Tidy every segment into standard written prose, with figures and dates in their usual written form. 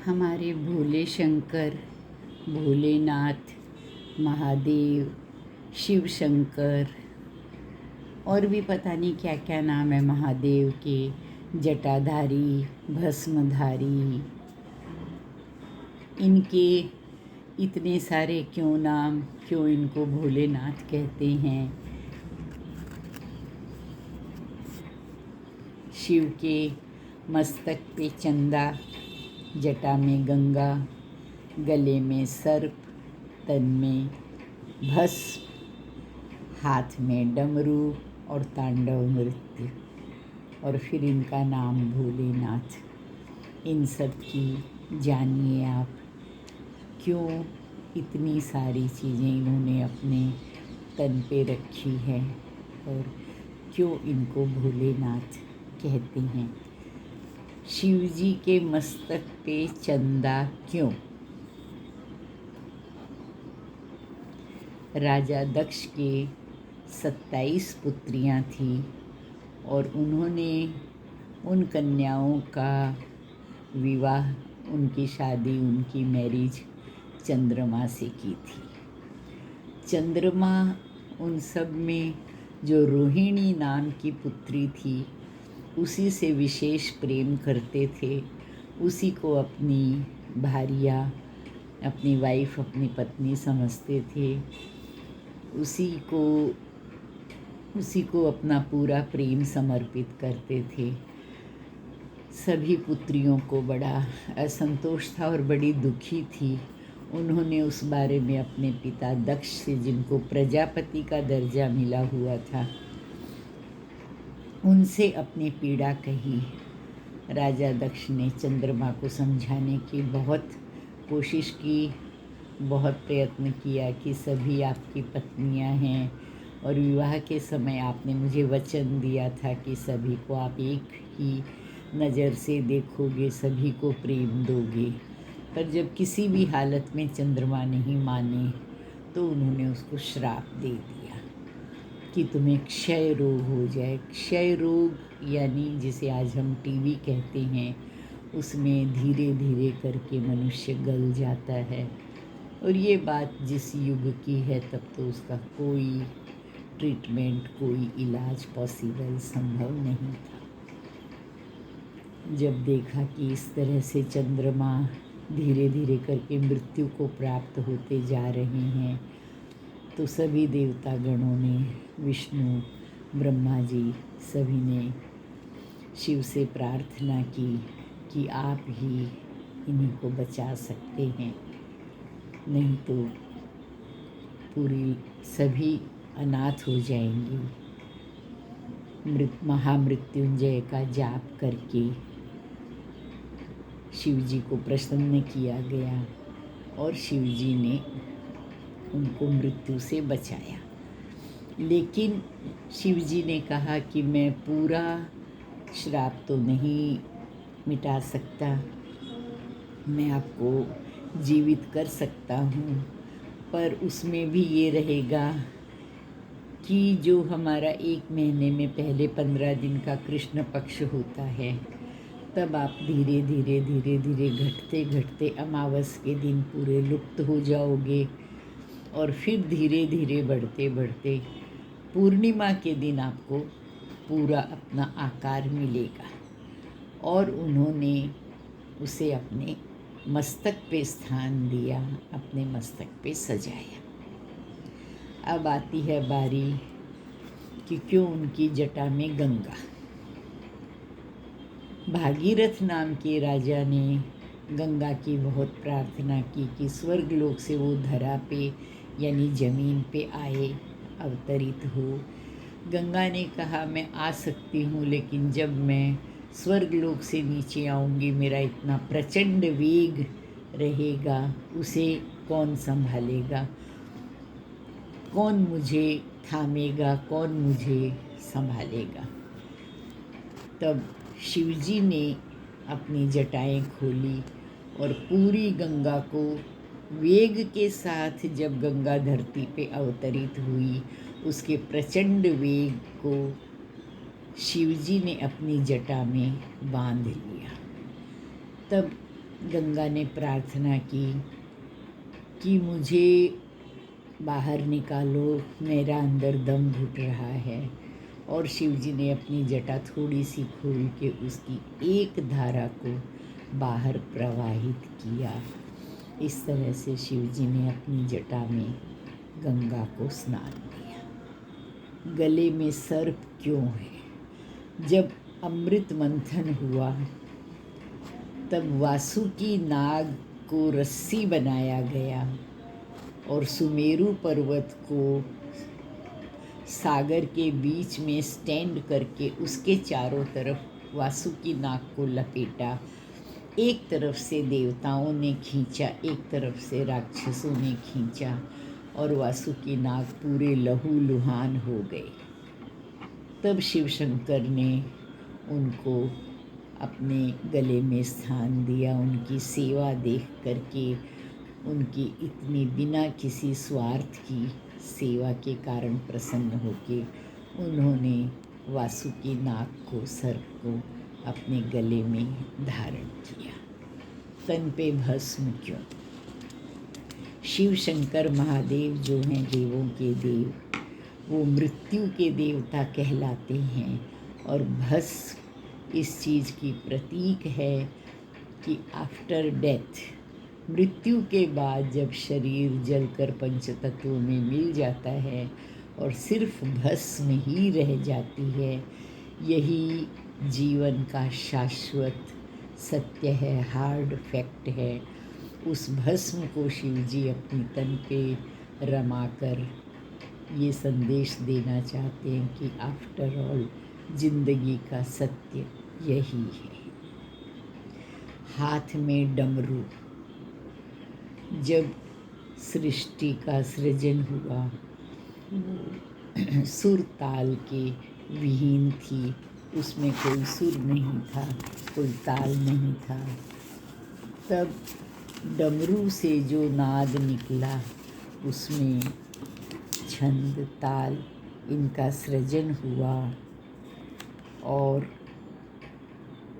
हमारे भोले शंकर, भोलेनाथ, महादेव, शिव शंकर और भी पता नहीं क्या क्या नाम है महादेव के, जटाधारी, भस्मधारी, इनके इतने सारे क्यों नाम, क्यों इनको भोलेनाथ कहते हैं। शिव के मस्तक पे चंदा, जटा में गंगा, गले में सर्प, तन में भस्म, हाथ में डमरू और तांडव नृत्य, और फिर इनका नाम भोलेनाथ। इन सब की जानिए आप, क्यों इतनी सारी चीज़ें इन्होंने अपने तन पे रखी है और क्यों इनको भोलेनाथ कहते हैं। शिव जी के मस्तक पे चंदा क्यों? राजा दक्ष के 27 पुत्रियां थीं और उन्होंने उन कन्याओं का विवाह, उनकी शादी, उनकी मैरिज चंद्रमा से की थी। चंद्रमा उन सब में जो रोहिणी नाम की पुत्री थी उसी से विशेष प्रेम करते थे, उसी को अपनी भार्या, अपनी वाइफ, अपनी पत्नी समझते थे, उसी को अपना पूरा प्रेम समर्पित करते थे। सभी पुत्रियों को बड़ा असंतोष था और बड़ी दुखी थी। उन्होंने उस बारे में अपने पिता दक्ष से, जिनको प्रजापति का दर्जा मिला हुआ था, उनसे अपनी पीड़ा कही। राजा दक्ष ने चंद्रमा को समझाने की बहुत कोशिश की, बहुत प्रयत्न किया कि सभी आपकी पत्नियां हैं और विवाह के समय आपने मुझे वचन दिया था कि सभी को आप एक ही नज़र से देखोगे, सभी को प्रेम दोगे। पर जब किसी भी हालत में चंद्रमा नहीं माने तो उन्होंने उसको श्राप दे दिया कि तुम्हें क्षय रोग हो जाए। क्षय रोग यानी जिसे आज हम टीबी कहते हैं, उसमें धीरे धीरे करके मनुष्य गल जाता है। और ये बात जिस युग की है तब तो उसका कोई ट्रीटमेंट, कोई इलाज पॉसिबल, संभव नहीं था। जब देखा कि इस तरह से चंद्रमा धीरे धीरे करके मृत्यु को प्राप्त होते जा रहे हैं, तो सभी देवता गणों ने, विष्णु, ब्रह्मा जी, सभी ने शिव से प्रार्थना की कि आप ही इन्हीं को बचा सकते हैं, नहीं तो पूरी सभी अनाथ हो जाएंगी। महामृत्युंजय का जाप करके शिव जी को प्रसन्न किया गया और शिव जी ने उनको मृत्यु से बचाया। लेकिन शिव जी ने कहा कि मैं पूरा श्राप तो नहीं मिटा सकता, मैं आपको जीवित कर सकता हूँ, पर उसमें भी ये रहेगा कि जो हमारा 1 महीने में पहले 15 दिन का कृष्ण पक्ष होता है, तब आप धीरे धीरे धीरे धीरे घटते घटते अमावस के दिन पूरे लुप्त हो जाओगे और फिर धीरे धीरे बढ़ते बढ़ते पूर्णिमा के दिन आपको पूरा अपना आकार मिलेगा। और उन्होंने उसे अपने मस्तक पे स्थान दिया, अपने मस्तक पे सजाया। अब आती है बारी कि क्यों उनकी जटा में गंगा। भागीरथ नाम के राजा ने गंगा की बहुत प्रार्थना की कि स्वर्गलोक से वो धरा पे यानी जमीन पे आए, अवतरित हो। गंगा ने कहा मैं आ सकती हूँ, लेकिन जब मैं स्वर्गलोक से नीचे आऊँगी मेरा इतना प्रचंड वेग रहेगा, उसे कौन संभालेगा, कौन मुझे थामेगा, कौन मुझे संभालेगा। तब शिवजी ने अपनी जटाएं खोली और पूरी गंगा को वेग के साथ, जब गंगा धरती पे अवतरित हुई, उसके प्रचंड वेग को शिवजी ने अपनी जटा में बांध लिया। तब गंगा ने प्रार्थना की कि मुझे बाहर निकालो, मेरा अंदर दम घुट रहा है। और शिव जी ने अपनी जटा थोड़ी सी खोल के उसकी एक धारा को बाहर प्रवाहित किया। इस तरह से शिव जी ने अपनी जटा में गंगा को स्नान दिया। गले में सर्प क्यों है? जब अमृत मंथन हुआ तब वासुकी नाग को रस्सी बनाया गया और सुमेरु पर्वत को सागर के बीच में स्टैंड करके उसके चारों तरफ वासुकी नाग को लपेटा। एक तरफ से देवताओं ने खींचा, एक तरफ से राक्षसों ने खींचा और वासुकी नाग पूरे लहूलुहान हो गए। तब शिव शंकर ने उनको अपने गले में स्थान दिया। उनकी सेवा देख करके, उनकी इतनी बिना किसी स्वार्थ की सेवा के कारण प्रसन्न होके उन्होंने वासुकी नाग को, सर्प को अपने गले में धारण किया। तन पे भस्म क्यों? शिव शंकर महादेव जो हैं देवों के देव, वो मृत्यु के देवता कहलाते हैं। और भस्म इस चीज़ की प्रतीक है कि आफ्टर डेथ, मृत्यु के बाद जब शरीर जलकर पंचतत्वों में मिल जाता है और सिर्फ भस्म ही रह जाती है, यही जीवन का शाश्वत सत्य है, हार्ड फैक्ट है। उस भस्म को शिव जी अपनी तन पे रमाकर ये संदेश देना चाहते हैं कि आफ्टर ऑल जिंदगी का सत्य यही है। हाथ में डमरू। जब सृष्टि का सृजन हुआ, सुर ताल के विहीन थी, उसमें कोई सुर नहीं था, कोई ताल नहीं था। तब डमरू से जो नाद निकला, उसमें छंद, ताल, इनका सृजन हुआ और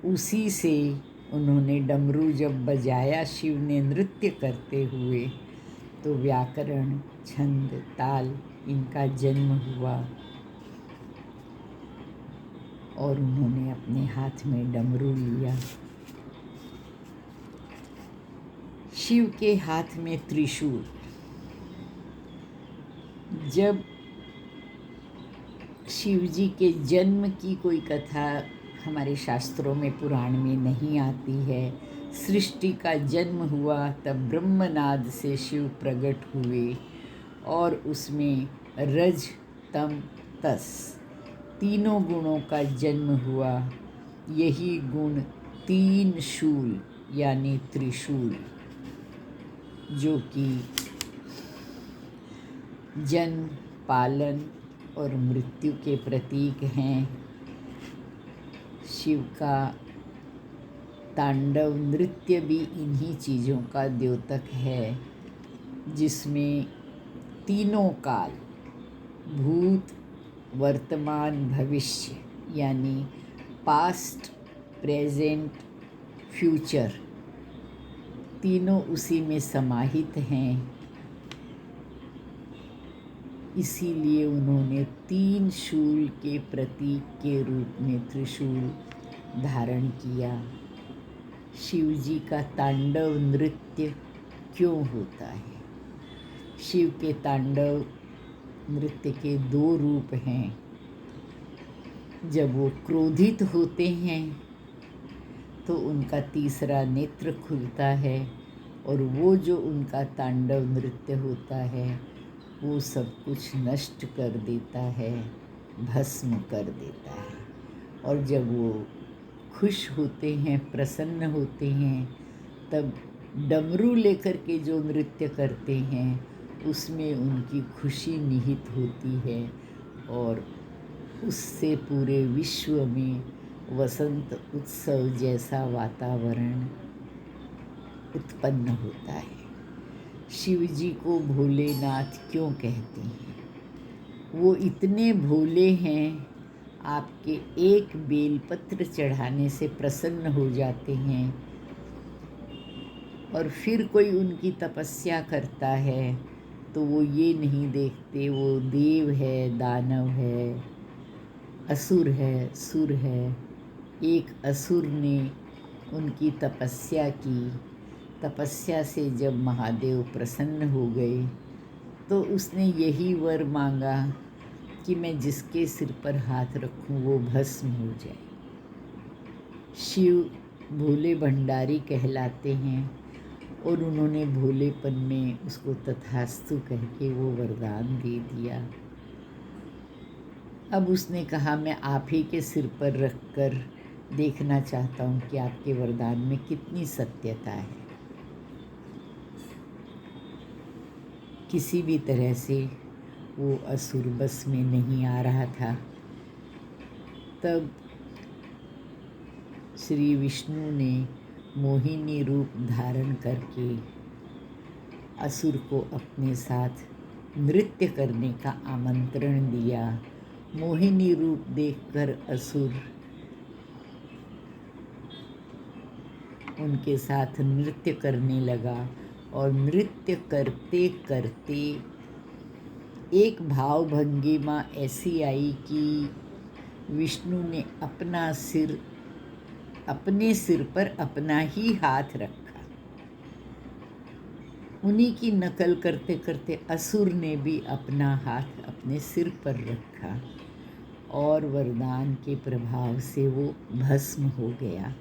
उसी से उन्होंने डमरू जब बजाया शिव ने नृत्य करते हुए, तो व्याकरण, छंद, ताल, इनका जन्म हुआ और उन्होंने अपने हाथ में डमरू लिया। शिव के हाथ में त्रिशूल। जब शिव जी के जन्म की कोई कथा हमारे शास्त्रों में, पुराण में नहीं आती है। सृष्टि का जन्म हुआ तब ब्रह्मनाद से शिव प्रकट हुए और उसमें रज, तम, तस तीनों गुणों का जन्म हुआ। यही गुण तीन शूल यानी त्रिशूल, जो कि जन्म, पालन और मृत्यु के प्रतीक हैं। शिव का तांडव नृत्य भी इन्हीं चीज़ों का द्योतक है, जिसमें तीनों काल, भूत, वर्तमान, भविष्य यानी पास्ट, प्रेजेंट, फ्यूचर, तीनों उसी में समाहित हैं। इसीलिए उन्होंने तीन शूल के प्रतीक के रूप में त्रिशूल धारण किया। शिव जी का तांडव नृत्य क्यों होता है? शिव के तांडव नृत्य के दो रूप हैं। जब वो क्रोधित होते हैं तो उनका तीसरा नेत्र खुलता है और वो जो उनका तांडव नृत्य होता है वो सब कुछ नष्ट कर देता है, भस्म कर देता है। और जब वो खुश होते हैं, प्रसन्न होते हैं, तब डमरू लेकर के जो नृत्य करते हैं उसमें उनकी खुशी निहित होती है और उससे पूरे विश्व में वसंत उत्सव जैसा वातावरण उत्पन्न होता है। शिव जी को भोलेनाथ क्यों कहते हैं? वो इतने भोले हैं, आपके एक बेलपत्र चढ़ाने से प्रसन्न हो जाते हैं। और फिर कोई उनकी तपस्या करता है तो वो ये नहीं देखते वो देव है, दानव है, असुर है, सुर है। एक असुर ने उनकी तपस्या की, तपस्या से जब महादेव प्रसन्न हो गए तो उसने यही वर मांगा कि मैं जिसके सिर पर हाथ रखूं वो भस्म हो जाए। शिव भोले भंडारी कहलाते हैं और उन्होंने भोलेपन में उसको तथास्तु कह के वो वरदान दे दिया। अब उसने कहा मैं आप ही के सिर पर रख कर देखना चाहता हूँ कि आपके वरदान में कितनी सत्यता है। किसी भी तरह से वो असुर बस में नहीं आ रहा था। तब श्री विष्णु ने मोहिनी रूप धारण करके असुर को अपने साथ नृत्य करने का आमंत्रण दिया। मोहिनी रूप देखकर असुर उनके साथ नृत्य करने लगा और नृत्य करते करते एक भाव भंगिमा ऐसी आई कि विष्णु ने अपना सिर अपने सिर पर अपना ही हाथ रखा। उन्हीं की नकल करते करते असुर ने भी अपना हाथ अपने सिर पर रखा और वरदान के प्रभाव से वो भस्म हो गया,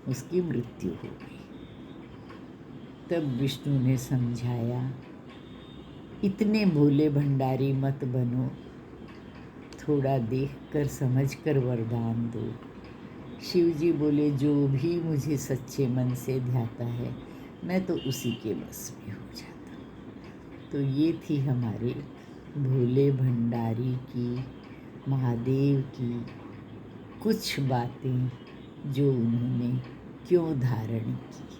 उसकी मृत्यु हो गई। तब विष्णु ने समझाया इतने भोले भंडारी मत बनो, थोड़ा देखकर समझकर वरदान दो। शिव जी बोले जो भी मुझे सच्चे मन से ध्याता है मैं तो उसी के बस में हो जाता। तो ये थी हमारे भोले भंडारी की, महादेव की कुछ बातें जो उन्होंने क्यों धारण की।